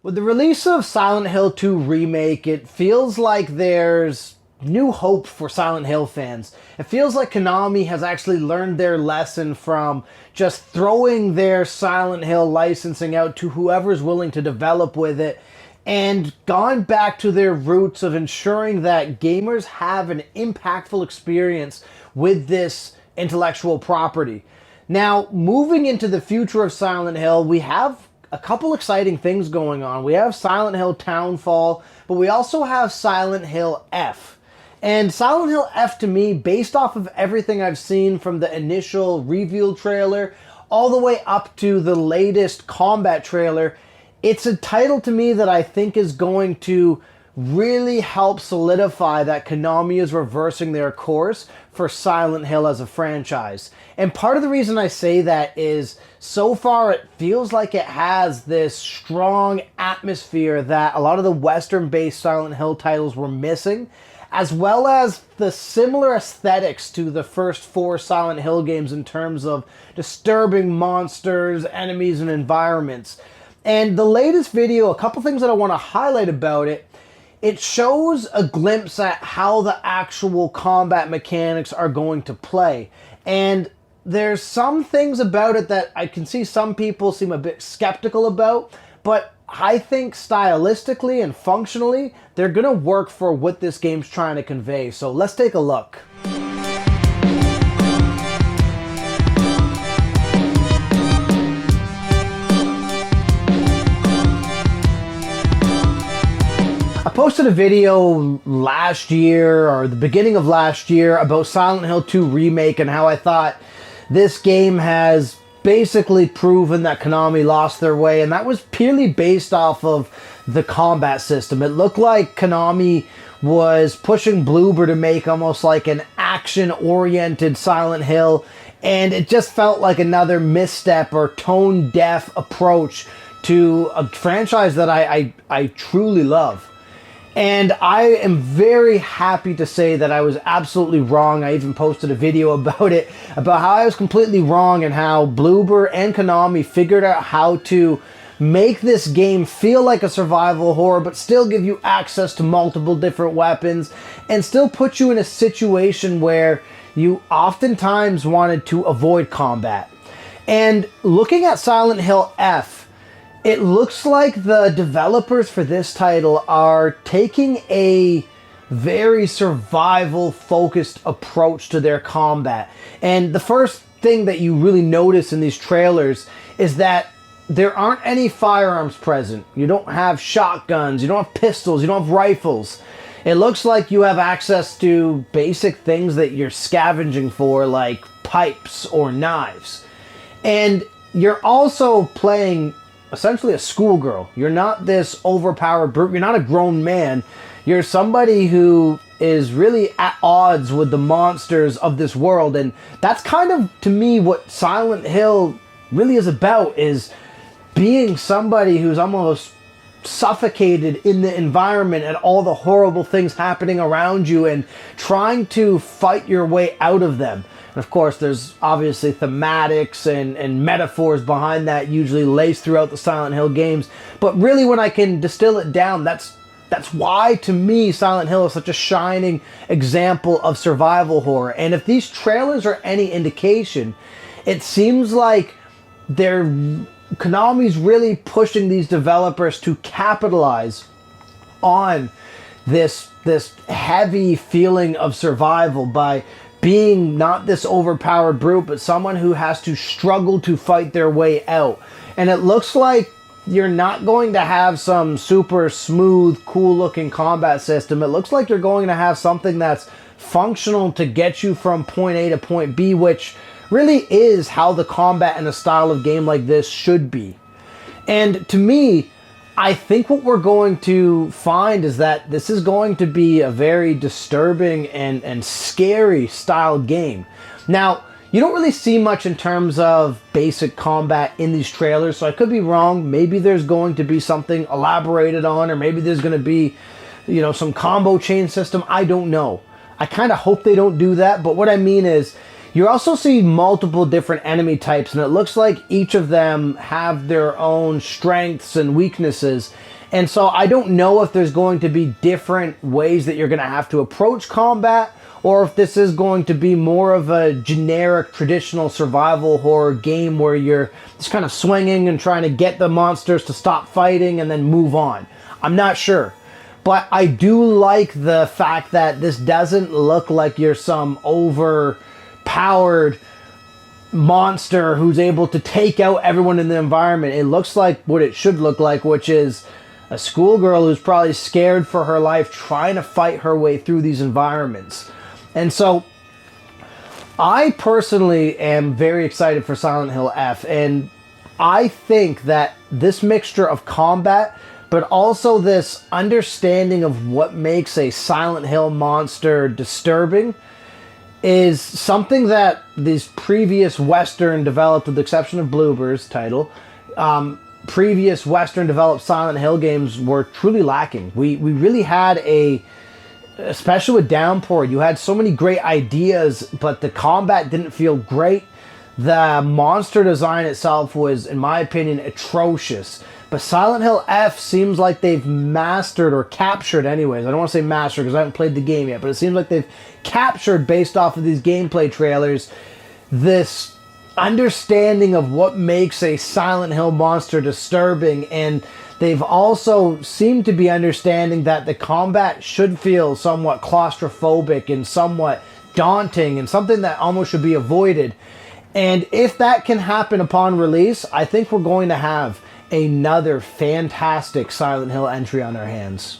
With the release of Silent Hill 2 Remake, it feels like there's new hope for Silent Hill fans. It feels like Konami has actually learned their lesson from just throwing their Silent Hill licensing out to whoever's willing to develop with it and gone back to their roots of ensuring that gamers have an impactful experience with this intellectual property. Now, moving into the future of Silent Hill, we have a couple exciting things going on. We have Silent Hill Townfall, but we also have Silent Hill F. And Silent Hill F, to me, based off of everything I've seen from the initial reveal trailer all the way up to the latest combat trailer, it's a title to me that I think is going to really help solidify that Konami is reversing their course for Silent Hill as a franchise. And part of the reason I say that is so far it feels like it has this strong atmosphere that a lot of the Western-based Silent Hill titles were missing, as well as the similar aesthetics to the first four Silent Hill games in terms of disturbing monsters, enemies, and environments. And the latest video, a couple things that I want to highlight about it, it shows a glimpse at how the actual combat mechanics are going to play. And there's some things about it that I can see some people seem a bit skeptical about, but I think stylistically and functionally, they're going to work for what this game's trying to convey. So let's take a look. I posted a video last year or the beginning of last year about Silent Hill 2 Remake and how I thought this game has basically proven that Konami lost their way, and that was purely based off of the combat system. It looked like Konami was pushing Bloober to make almost like an action-oriented Silent Hill, and it just felt like another misstep or tone-deaf approach to a franchise that I truly love. And I am very happy to say that I was absolutely wrong. I even posted a video about it, about how I was completely wrong and how Bloober and Konami figured out how to make this game feel like a survival horror, but still give you access to multiple different weapons and still put you in a situation where you oftentimes wanted to avoid combat. And looking at Silent Hill F, it looks like the developers for this title are taking a very survival-focused approach to their combat. And the first thing that you really notice in these trailers is that there aren't any firearms present. You don't have shotguns, you don't have pistols, you don't have rifles. It looks like you have access to basic things that you're scavenging for, like pipes or knives. And you're also playing essentially a schoolgirl. You're not this overpowered brute. You're not a grown man. You're somebody who is really at odds with the monsters of this world. And that's kind of, to me, what Silent Hill really is about, is being somebody who's almost suffocated in the environment and all the horrible things happening around you and trying to fight your way out of them. And of course, there's obviously thematics and metaphors behind that, usually laced throughout the Silent Hill games. But really, when I can distill it down, that's why, to me, Silent Hill is such a shining example of survival horror. And if these trailers are any indication, it seems like Konami's really pushing these developers to capitalize on this heavy feeling of survival by being not this overpowered brute, but someone who has to struggle to fight their way out. And it looks like you're not going to have some super smooth, cool-looking combat system. It looks like you're going to have something that's functional to get you from point A to point B, which really is how the combat in a style of game like this should be. And to me, I think what we're going to find is that this is going to be a very disturbing and scary style game. Now, you don't really see much in terms of basic combat in these trailers, so I could be wrong. Maybe there's going to be something elaborated on, or maybe there's going to be, some combo chain system. I don't know. I kind of hope they don't do that, but what I mean is, You also see multiple different enemy types, and it looks like each of them have their own strengths and weaknesses. And so I don't know if there's going to be different ways that you're going to have to approach combat, or if this is going to be more of a generic traditional survival horror game where you're just kind of swinging and trying to get the monsters to stop fighting and then move on. I'm not sure. But I do like the fact that this doesn't look like you're some overpowered monster who's able to take out everyone in the environment. It looks like what it should look like, which is a schoolgirl who's probably scared for her life trying to fight her way through these environments. And so I personally am very excited for Silent Hill F, and I think that this mixture of combat, but also this understanding of what makes a Silent Hill monster disturbing, is something that these previous Western developed, with the exception of Bloober's title, previous Western developed Silent Hill games were truly lacking. We really had especially with Downpour, you had so many great ideas, but the combat didn't feel great. The monster design itself was, in my opinion, atrocious. But Silent Hill F seems like they've mastered, or captured anyways, I don't want to say mastered because I haven't played the game yet, but it seems like they've captured, based off of these gameplay trailers, this understanding of what makes a Silent Hill monster disturbing, and they've also seemed to be understanding that the combat should feel somewhat claustrophobic and somewhat daunting and something that almost should be avoided. And if that can happen upon release, I think we're going to have another fantastic Silent Hill entry on our hands.